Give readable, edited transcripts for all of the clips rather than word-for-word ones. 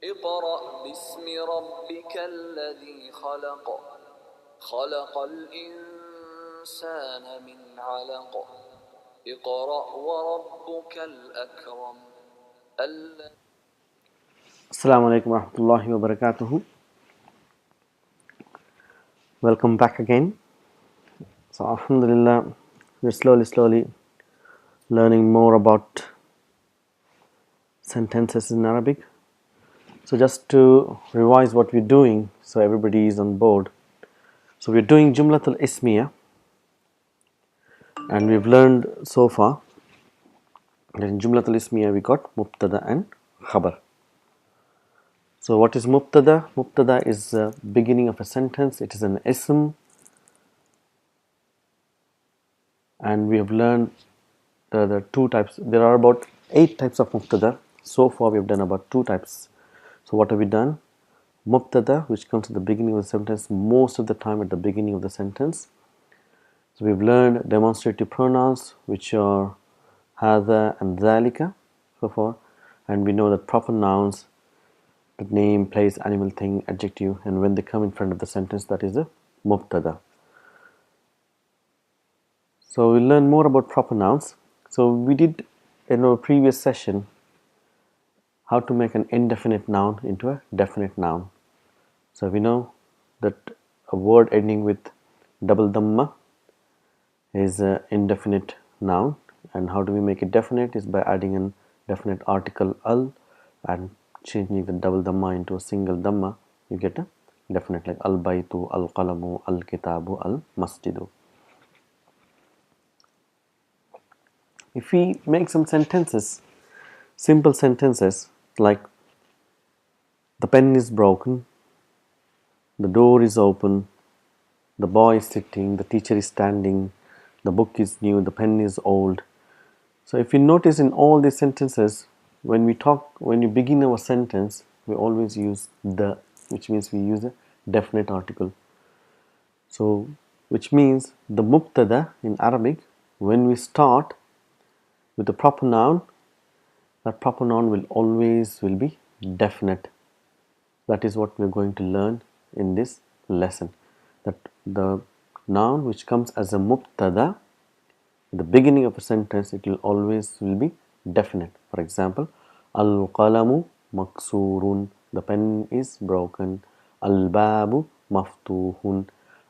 اقرأ باسم ربك الذي خلق خلق الإنسان من علق اقرأ وربك الأكرم. Assalamu alaikum warahmatullahi wabarakatuh. Welcome back again. So alhamdulillah, we're slowly learning more about sentences in Arabic. So just to revise what we're doing so everybody is on board. So we're doing Jumlatul Ismiya, and we've learned so far that in Jumlatul Ismiya we got Mubtada and Khabar. So what is Mubtada? Mubtada is the beginning of a sentence. It is an ism, and we have learned the two types. There are about 8 types of Mubtada. So far we have done about 2 types. So what have we done? Mubtada, which comes at the beginning of the sentence, most of the time at the beginning of the sentence. So we've learned demonstrative pronouns, which are hadha and dhalika so far, and we know that proper nouns, the name, place, animal, thing, adjective, and when they come in front of the sentence, that is the Mubtada. So we'll learn more about proper nouns. So we did in our previous session how to make an indefinite noun into a definite noun. So we know that a word ending with double dhamma is an indefinite noun, and how do we make it definite is by adding an definite article al and changing the double dhamma into a single dhamma. You get a definite, like al baytu, al qalamu, al kitabu, al masjidu. If we make some sentences, simple sentences like the pen is broken, the door is open, the boy is sitting, the teacher is standing, the book is new, the pen is old. So if you notice in all these sentences, when you begin our sentence, we always use the, which means we use a definite article. So which means the mubtada in Arabic, when we start with the proper noun, that proper noun will always be definite. That is what we're going to learn in this lesson, that the noun which comes as a mubtada at the beginning of a sentence, it will always be definite. For example, al-qalamu maksurun, the pen is broken. Al-babu maftuhun.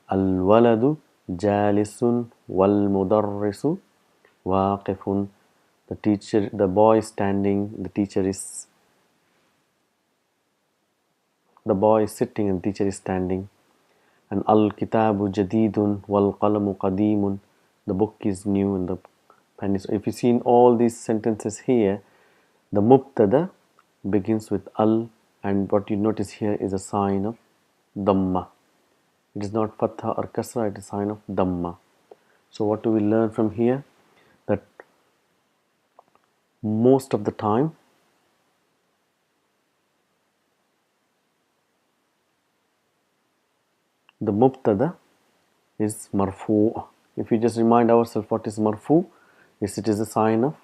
Al-waladu jalisun wal mudarrisu waqifun. The boy is standing, the boy is sitting and the teacher is standing. And al-kitabu jadidun wal qalamu qadimun, the book is new and the pen is. If you see in all these sentences here, the mubtada begins with al, and what you notice here is a sign of dhamma. It is not fatha or kasra, it is a sign of dhamma. So what do we learn from here? That most of the time the mubtada is marfu. If we just remind ourselves what is marfu, is it is a sign of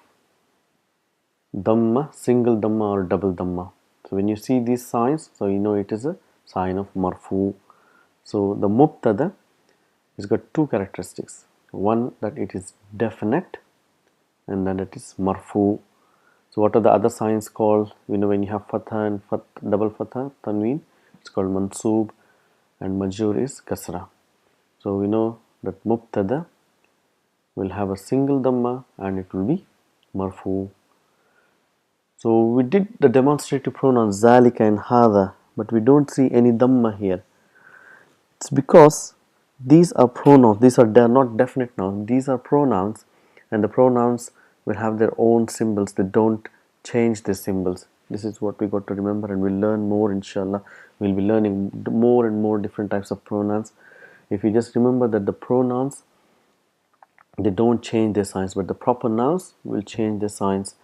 dhamma, single dhamma or double dhamma. So when you see these signs, so you know it is a sign of marfu. So the mubtada has got 2 characteristics. One, that it is definite, and then it is marfu. So what are the other signs called? You know, when you have fatha and double fatha, tanween, it's called mansoob, and majur is kasra. So we know that mubtada will have a single dhamma and it will be marfu. So we did the demonstrative pronouns zalika and hadha, but we don't see any dhamma here. It's because these are pronouns. They are not definite nouns. These are pronouns, and the pronouns will have their own symbols. They don't change their symbols. This is what we got to remember, and we'll learn more, inshallah. We'll be learning more and more different types of pronouns. If you just remember that the pronouns, they don't change their signs, but the proper nouns will change their signs.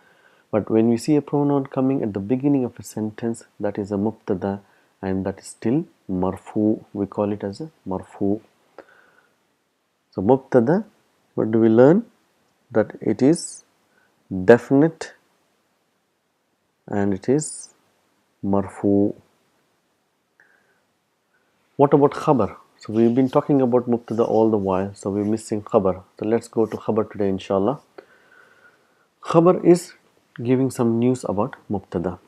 But when we see a pronoun coming at the beginning of a sentence, that is a mubtada, and that is still marfu. We call it as a marfu. So mubtada, what do we learn? That it is definite and it is marfu. What about khabar? So we've been talking about mubtada all the while, so we're missing khabar. So let's go to khabar today, inshallah. Khabar is giving some news about mubtada.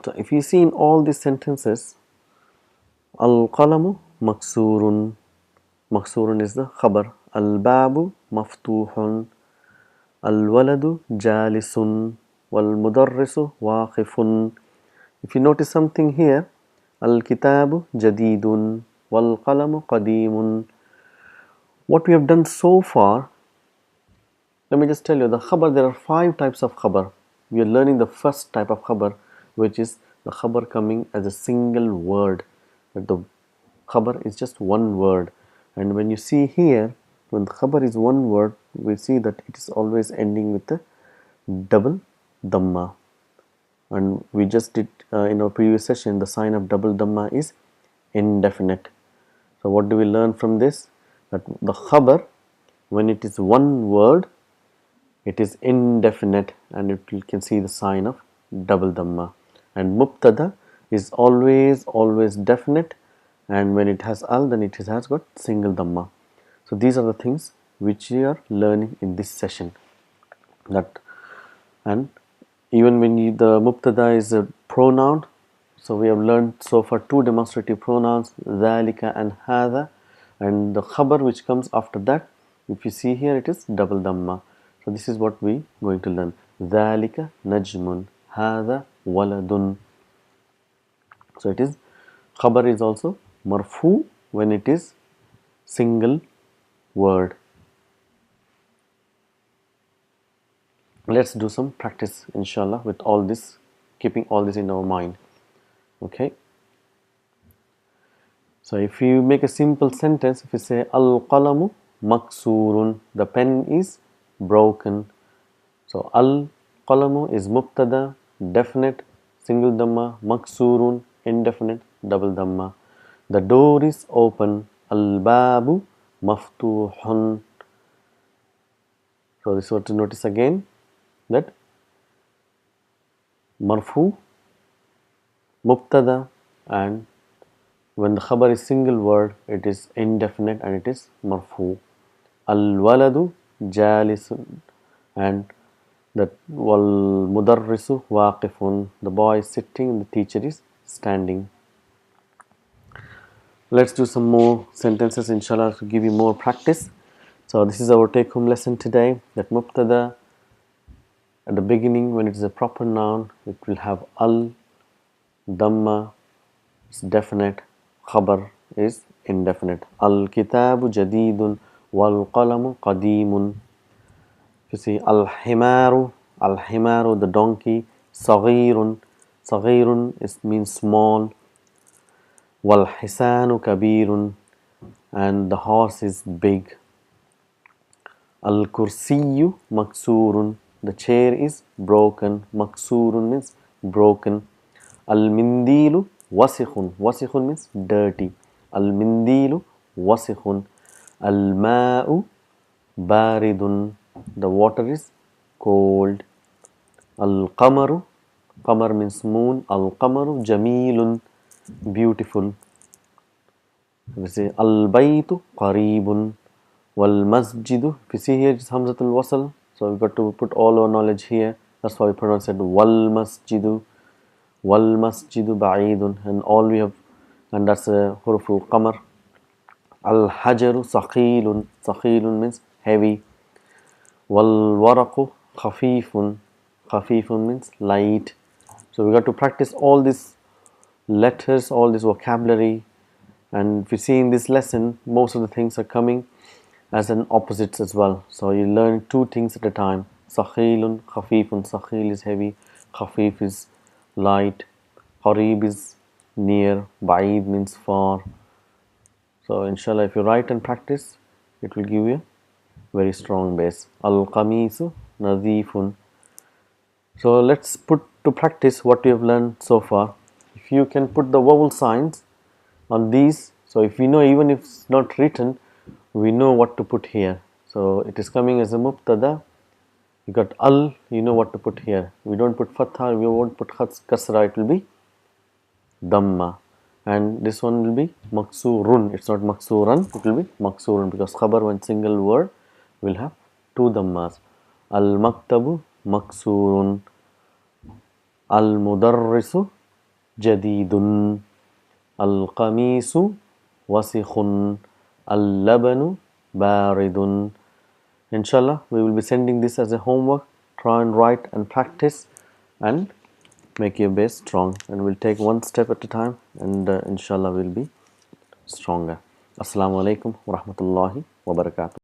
So if you see in all these sentences, al-qalamu maksurun. Maksurun is the khabar. Al-babu maftuhun. Al-waladu jalisun. Wal-mudarrisu waqifun. If you notice something here, al-kitabu jadidun. Wal-qalamu qadimun. What we have done so far, let me just tell you, the khabar, there are 5 types of khabar. We are learning the first type of khabar, which is the khabar coming as a single word. That the khabar is just one word. And when you see here, when the khabar is one word, we see that it is always ending with a double dhamma. And we just did in our previous session, the sign of double dhamma is indefinite. So what do we learn from this? That the khabar, when it is one word, it is indefinite, and you can see the sign of double dhamma. And mubtada is always definite, and when it has al, then it has got single dhamma. So these are the things which we are learning in this session. That, and even when the mubtada is a pronoun, so we have learned so far 2 demonstrative pronouns, dhalika and hadha, and the khabar which comes after that, if you see here, it is double dhamma. So this is what we going to learn. Dhalika najmun, hadha waladun. So it is, khabar is also marfu when it is single word. Let's do some practice, inshallah, with all this, keeping all this in our mind. Okay. So if you make a simple sentence, if you say al-qalamu maksurun, the pen is broken. So al-qalamu is mubtada, definite, single dhamma, maksurun, indefinite, double dhamma. The door is open. Al-babu maftuhun. So this is what to notice again, that marfu, mubtada, and when the khabar is single word, it is indefinite and it is marfu. Al-waladu jalisun, and that wal mudarrisu waqifun, the boy is sitting and the teacher is standing. Let's do some more sentences, inshallah, to give you more practice. So this is our take home lesson today, that mubtada at the beginning, when it is a proper noun, it will have al, dhamma is definite, khabar is indefinite. Al-kitabu jadidun wal-qalamu qadimun. You see, al-himaru, the donkey, saghirun, means small, wal-hisanu kabirun, and the horse is big. Al-kursiyu maksurun, the chair is broken. Maksurun means broken. Al-mindilu wasikhun means dirty. Al-mindilu wasikhun. Al-ma'u baridun, the water is cold. Al-qamaru, qamar means moon. Al-qamaru jamilun, beautiful. We say al-baytu qaribun. Wal masjidu, if you see here, it's hamzatul wasl, so we've got to put all our knowledge here. That's why we pronounce it wal masjidu ba'idun, and all we have, and that's a huruful qamar. Al hajaru saqilun means heavy. Wal waraqu khafifun means light. So we got to practice all these letters, all this vocabulary, and if you see in this lesson, most of the things are coming as an opposites as well. So you learn 2 things at a time. Sakhilun, khafifun. Sakhil is heavy, khafif is light, qarib is near, ba'id means far. So inshallah, if you write and practice, it will give you a very strong base. Al-qamisu nadhifun. So let's put to practice what we have learned so far. If you can put the vowel signs on these, so if you know, even if it's not written, we know what to put here. So it is coming as a mubtada. You got al, you know what to put here. We don't put fatha, we won't put kasra, it will be Dhamma. And this one will be maksurun. It's not maksuran, it will be maksurun because khabar, one single word, will have two dhammas. Al maktabu maksurun. Al mudarrisu jadidun. Al qamisu wasikhun. Al labanu baridun. Inshallah, we will be sending this as a homework. Try and write and practice and make your base strong. And we'll take one step at a time, and inshallah, we'll be stronger. Assalamu alaikum wa rahmatullahi wa barakatuh.